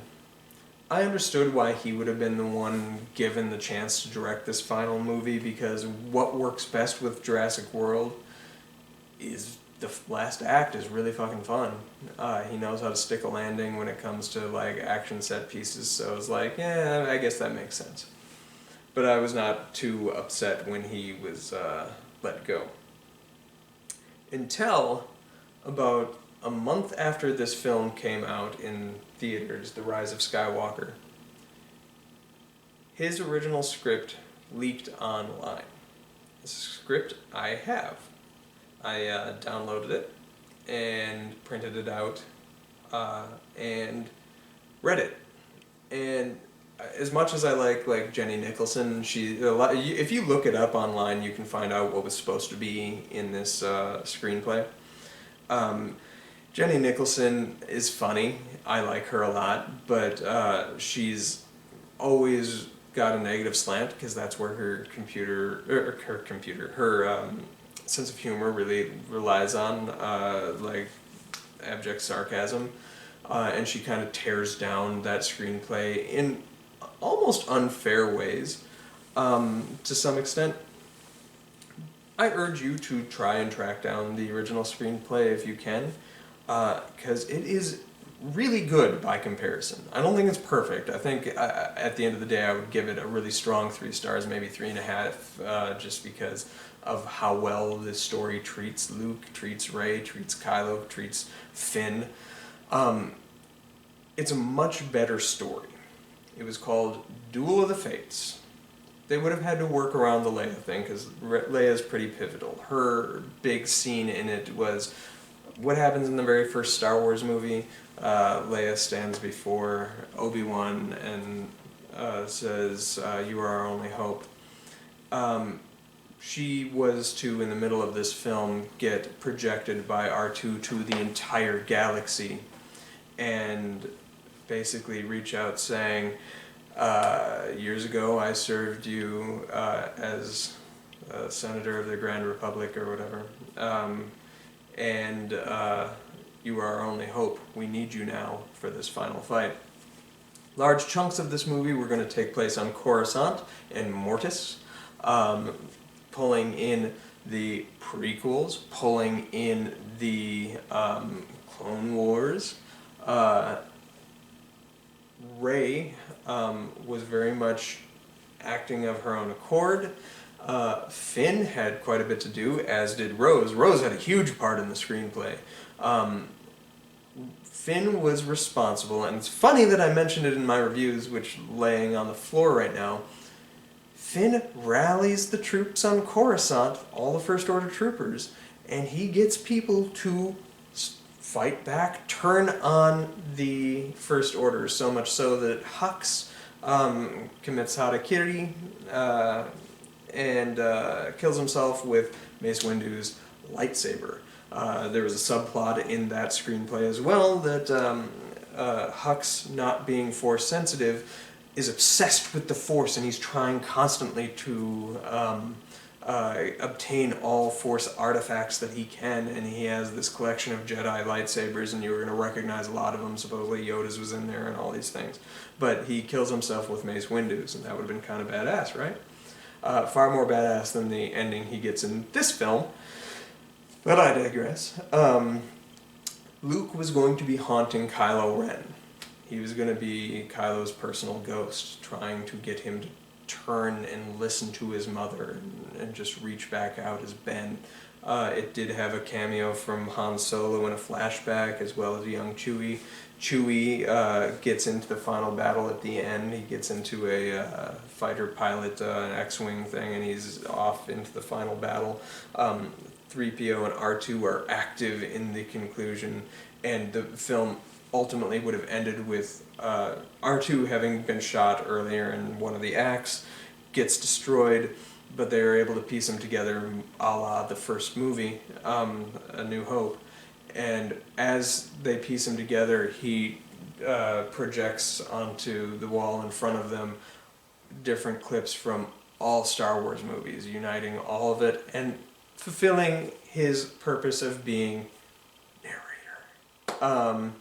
I understood why he would have been the one given the chance to direct this final movie, because what works best with Jurassic World is the last act is really fucking fun. He knows how to stick a landing when it comes to like action set pieces, so I was like, yeah, I guess that makes sense. But I was not too upset when he was let go. Until about a month after this film came out in theaters, The Rise of Skywalker, his original script leaked online. This script I have. I downloaded it and printed it out and read it. And as much as I like Jenny Nicholson, if you look it up online, you can find out what was supposed to be in this screenplay. Jenny Nicholson is funny. I like her a lot, but she's always got a negative slant because that's where her sense of humor really relies on, like abject sarcasm, and she kind of tears down that screenplay in almost unfair ways, to some extent. I urge you to try and track down the original screenplay if you can, because it is really good by comparison. I don't think it's perfect. I think at the end of the day I would give it a really strong 3 stars, maybe 3.5, just because of how well this story treats Luke, treats Rey, treats Kylo, treats Finn. It's a much better story. It was called Duel of the Fates. They would have had to work around the Leia thing, because Leia's pretty pivotal. Her big scene in it was what happens in the very first Star Wars movie? Leia stands before Obi-Wan and says, "You are our only hope." She was to, in the middle of this film, get projected by R2 to the entire galaxy and basically reach out saying, years ago I served you as a senator of the Grand Republic or whatever, and you are our only hope. We need you now for this final fight. Large chunks of this movie were going to take place on Coruscant and Mortis, pulling in the prequels, pulling in the Clone Wars. Rey was very much acting of her own accord. Finn had quite a bit to do, as did Rose. Rose had a huge part in the screenplay. Finn was responsible, and it's funny that I mentioned it in my reviews, which laying on the floor right now. Finn rallies the troops on Coruscant, all the First Order troopers, and he gets people to fight back, turn on the First Order, so much so that Hux commits harakiri and kills himself with Mace Windu's lightsaber. There was a subplot in that screenplay as well that Hux, not being Force sensitive, is obsessed with the Force, and he's trying constantly to obtain all Force artifacts that he can, and he has this collection of Jedi lightsabers, and you were going to recognize a lot of them. Supposedly Yoda's was in there and all these things. But he kills himself with Mace Windu's, and that would have been kind of badass, right? Far more badass than the ending he gets in this film. But I digress. Luke was going to be haunting Kylo Ren. He was going to be Kylo's personal ghost, trying to get him to turn and listen to his mother and just reach back out as Ben. It did have a cameo from Han Solo in a flashback, as well as young Chewie. Chewie gets into the final battle at the end. He gets into a fighter pilot, an X-Wing thing, and he's off into the final battle. 3PO and R2 are active in the conclusion, and the film ultimately would have ended with R2 having been shot earlier in one of the acts, gets destroyed, but they are able to piece them together a la the first movie, A New Hope. And as they piece them together, he projects onto the wall in front of them different clips from all Star Wars movies, uniting all of it and fulfilling his purpose of being narrator.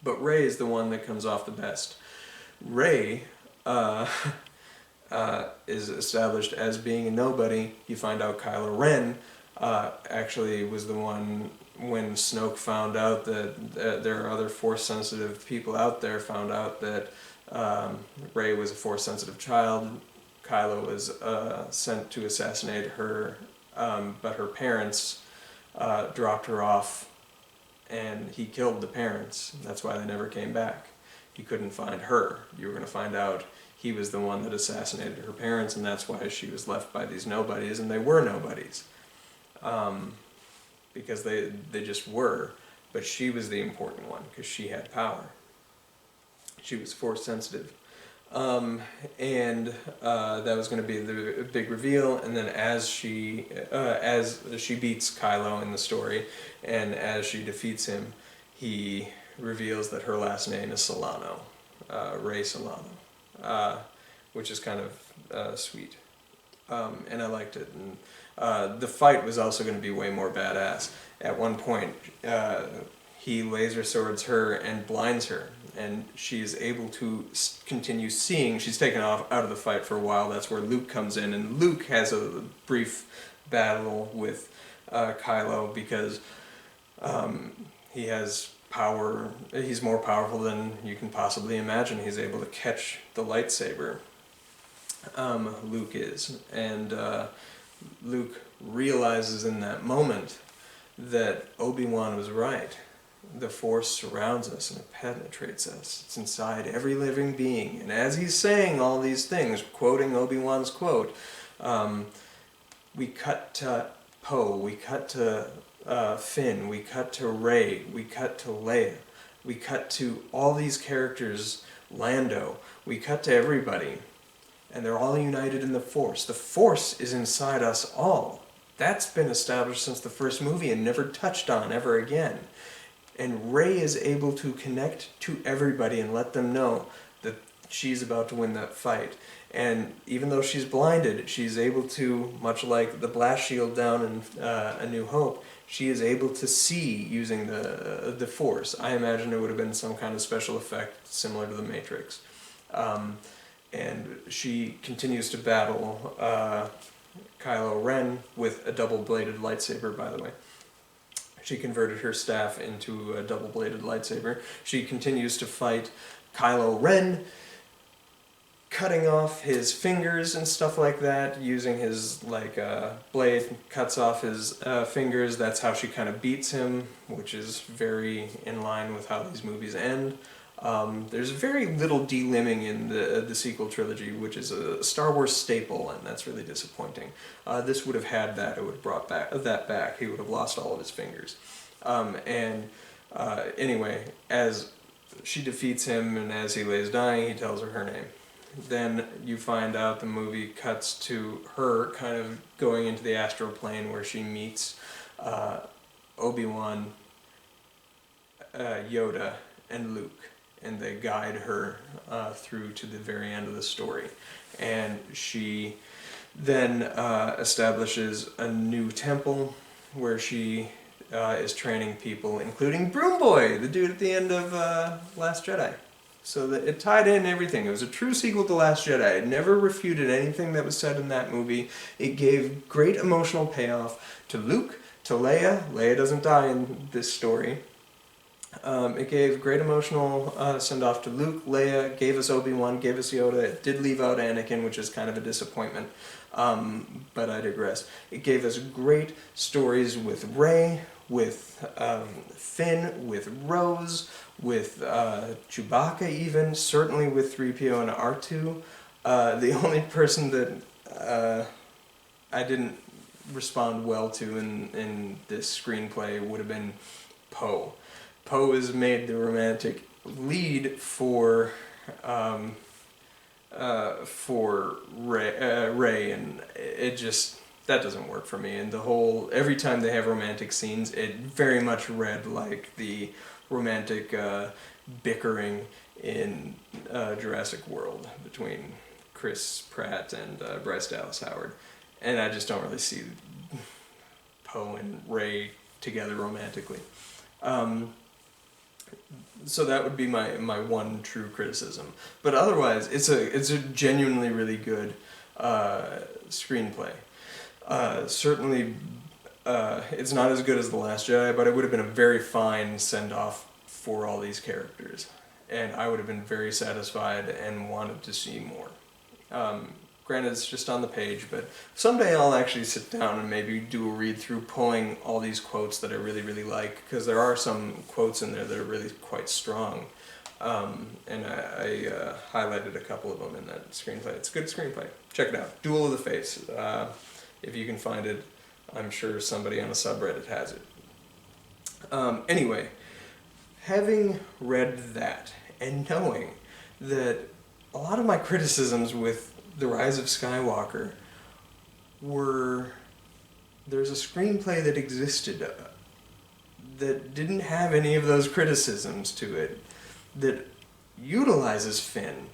But Rey is the one that comes off the best. Rey is established as being a nobody. You find out Kylo Ren actually was the one, when Snoke found out that there are other Force-sensitive people out there, found out that Rey was a Force-sensitive child. Kylo was sent to assassinate her, but her parents dropped her off, and he killed the parents. That's why they never came back. He couldn't find her. You were going to find out he was the one that assassinated her parents, and that's why she was left by these nobodies, and they were nobodies. Because they just were, but she was the important one, because she had power. She was Force sensitive. And that was going to be the big reveal, and then as she beats Kylo in the story, and as she defeats him, he reveals that her last name is Solano, Rey Solano, which is kind of sweet, and I liked it. And the fight was also going to be way more badass. At one point, he laser swords her and blinds her, and she is able to continue seeing. She's taken off out of the fight for a while. That's where Luke comes in, and Luke has a brief battle with Kylo because he has power. He's more powerful than you can possibly imagine. He's able to catch the lightsaber. Luke is, and Luke realizes in that moment that Obi-Wan was right. The Force surrounds us and it penetrates us. It's inside every living being. And as he's saying all these things, quoting Obi-Wan's quote, we cut to Poe, we cut to Finn, we cut to Rey, we cut to Leia, we cut to all these characters, Lando, we cut to everybody, and they're all united in the Force. The Force is inside us all. That's been established since the first movie and never touched on ever again. And Rey is able to connect to everybody and let them know that she's about to win that fight. And even though she's blinded, she's able to, much like the blast shield down in A New Hope, she is able to see using the Force. I imagine it would have been some kind of special effect similar to the Matrix. And she continues to battle Kylo Ren with a double-bladed lightsaber, by the way. She converted her staff into a double-bladed lightsaber. She continues to fight Kylo Ren, cutting off his fingers and stuff like that, using his blade, cuts off his fingers. That's how she kind of beats him, which is very in line with how these movies end. There's very little delimbing in the sequel trilogy, which is a Star Wars staple, and that's really disappointing. This would have had that. It would have brought that back. He would have lost all of his fingers. Anyway, as she defeats him and as he lays dying, he tells her name. Then you find out the movie cuts to her kind of going into the astral plane where she meets Obi-Wan, Yoda, and Luke. And they guide her through to the very end of the story. And she then establishes a new temple where she is training people, including Broom Boy, the dude at the end of Last Jedi. So that it tied in everything. It was a true sequel to Last Jedi. It never refuted anything that was said in that movie. It gave great emotional payoff to Luke, to Leia. Leia doesn't die in this story. It gave great emotional send-off to Luke, Leia, gave us Obi-Wan, gave us Yoda. It did leave out Anakin, which is kind of a disappointment, but I digress. It gave us great stories with Rey, with Finn, with Rose, with Chewbacca even, certainly with 3PO and R2. The only person that I didn't respond well to in this screenplay would have been Poe. Poe is made the romantic lead for Rey, and it just, that doesn't work for me. And the whole, every time they have romantic scenes, it very much read like the romantic bickering in Jurassic World between Chris Pratt and Bryce Dallas Howard. And I just don't really see Poe and Rey together romantically. So that would be my one true criticism. But otherwise, it's a genuinely really good screenplay. Certainly, it's not as good as The Last Jedi, but it would have been a very fine send-off for all these characters. And I would have been very satisfied and wanted to see more. Granted, it's just on the page, but someday I'll actually sit down and maybe do a read-through pulling all these quotes that I really, really like, because there are some quotes in there that are really quite strong. And I highlighted a couple of them in that screenplay. It's a good screenplay. Check it out. Duel of the Fates. If you can find it, I'm sure somebody on a subreddit has it. Anyway, having read that and knowing that a lot of my criticisms with The Rise of Skywalker were, there's a screenplay that existed that didn't have any of those criticisms to it, that utilizes Finn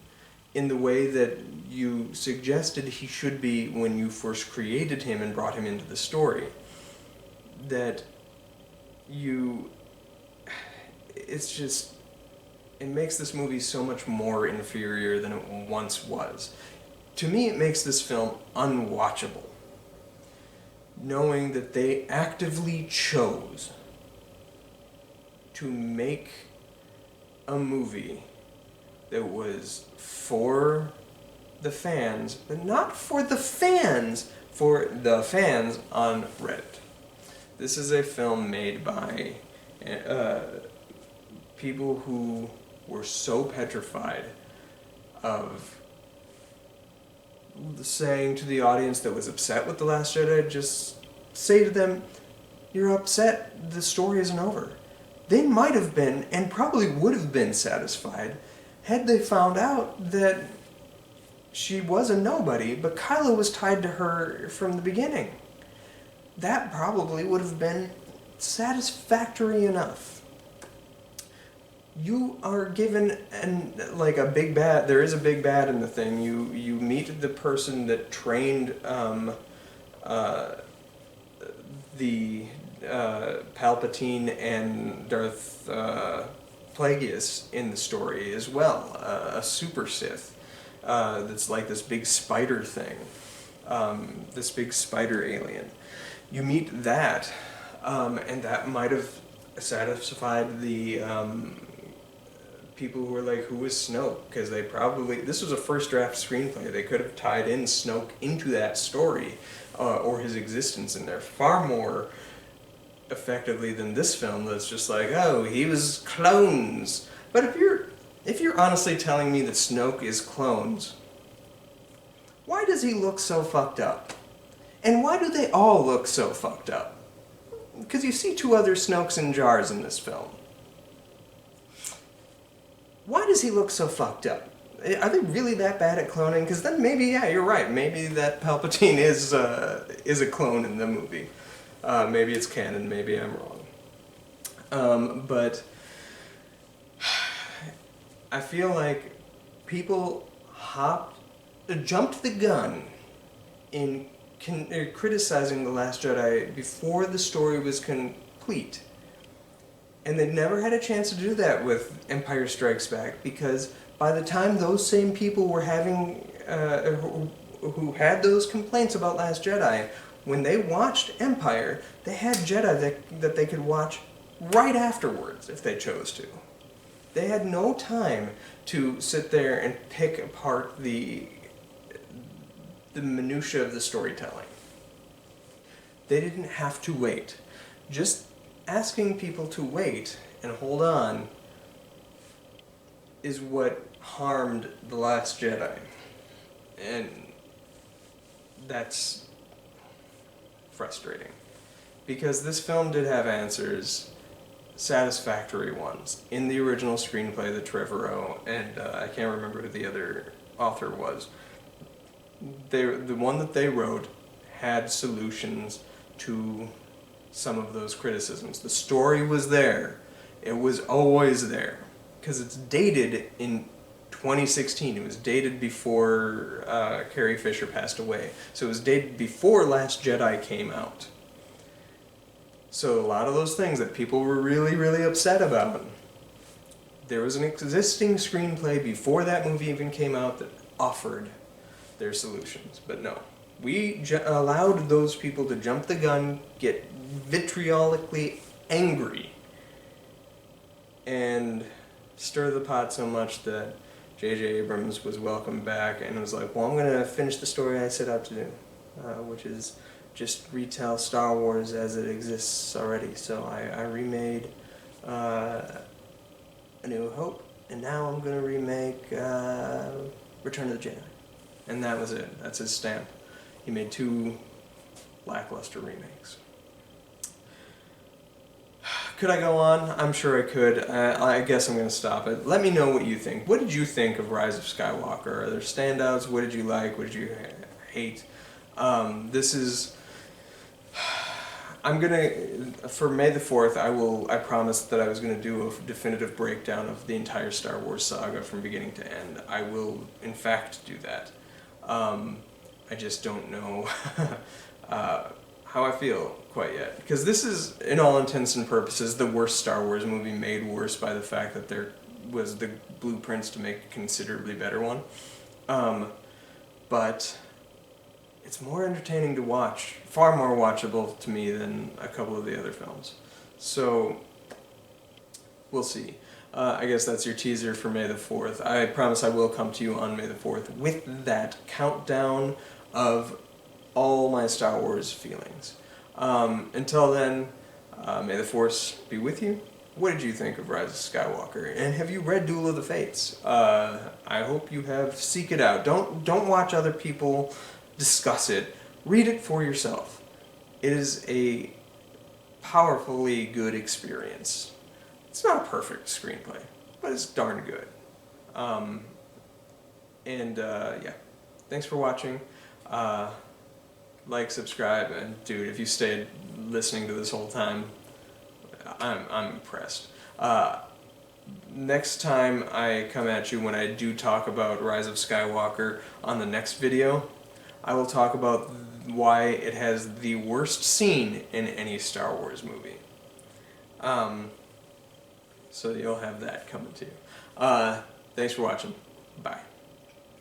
in the way that you suggested he should be when you first created him and brought him into the story. That it's just, it makes this movie so much more inferior than it once was. To me, it makes this film unwatchable, knowing that they actively chose to make a movie that was for the fans, but not for the fans, for the fans on Reddit. This is a film made by people who were so petrified of saying to the audience that was upset with The Last Jedi, just say to them, you're upset the story isn't over. They might have been, and probably would have been satisfied, had they found out that she was a nobody, but Kylo was tied to her from the beginning. That probably would have been satisfactory enough. You are given a big bad. There is a big bad in the thing. You meet the person that trained the Palpatine and Darth Plagueis in the story as well. A super Sith that's like this big spider thing, this big spider alien. You meet that, and that might have satisfied the people who were like, who is Snoke? Because they probably, this was a first draft screenplay. They could have tied in Snoke into that story, or his existence in there far more effectively than this film that's just like, oh, he was clones. But if you're honestly telling me that Snoke is clones, why does he look so fucked up? And why do they all look so fucked up? Because you see two other Snokes in jars in this film. Why does he look so fucked up? Are they really that bad at cloning? Because then maybe, yeah, you're right. Maybe that Palpatine is a clone in the movie. Maybe it's canon. Maybe I'm wrong. But I feel like people jumped the gun in criticizing The Last Jedi before the story was complete. And they never had a chance to do that with Empire Strikes Back, because by the time those same people were having, who had those complaints about Last Jedi, when they watched Empire, they had Jedi that they could watch right afterwards if they chose to. They had no time to sit there and pick apart the minutia of the storytelling. They didn't have to wait. Just asking people to wait and hold on is what harmed The Last Jedi. And that's frustrating. Because this film did have answers, satisfactory ones, in the original screenplay that Trevorrow and I can't remember who the other author was. The one that they wrote had solutions to some of those criticisms. The story was there. It was always there. Because it's dated in 2016. It was dated before Carrie Fisher passed away. So it was dated before Last Jedi came out. So a lot of those things that people were really, really upset about, there was an existing screenplay before that movie even came out that offered their solutions. But no. We allowed those people to jump the gun, get vitriolically angry, and stir the pot so much that J.J. Abrams was welcomed back and was like, well, I'm going to finish the story I set out to do, which is just retell Star Wars as it exists already. So I remade A New Hope, and now I'm going to remake Return of the Jedi. And that was it. That's his stamp. He made 2 lackluster remakes. Could I go on? I'm sure I could. I guess I'm going to stop it. Let me know what you think. What did you think of Rise of Skywalker? Are there standouts? What did you like? What did you hate? This is... I'm going to... For May the 4th, I promised that I was going to do a definitive breakdown of the entire Star Wars saga from beginning to end. I will, in fact, do that. I just don't know how I feel quite yet. Because this is, in all intents and purposes, the worst Star Wars movie made worse by the fact that there was the blueprints to make a considerably better one. But it's more entertaining to watch, far more watchable to me than a couple of the other films. So, we'll see. I guess that's your teaser for May the 4th. I promise I will come to you on May the 4th with that countdown of all my Star Wars feelings. Until then, may the Force be with you. What did you think of Rise of Skywalker? And have you read Duel of the Fates? I hope you have. Seek it out. Don't watch other people discuss it. Read it for yourself. It is a powerfully good experience. It's not a perfect screenplay, but it's darn good. Yeah, thanks for watching. Like, subscribe, and dude, if you stayed listening to this whole time, I'm impressed. Next time I come at you, when I do talk about Rise of Skywalker on the next video, I will talk about why it has the worst scene in any Star Wars movie. So you'll have that coming to you. Thanks for watching. Bye.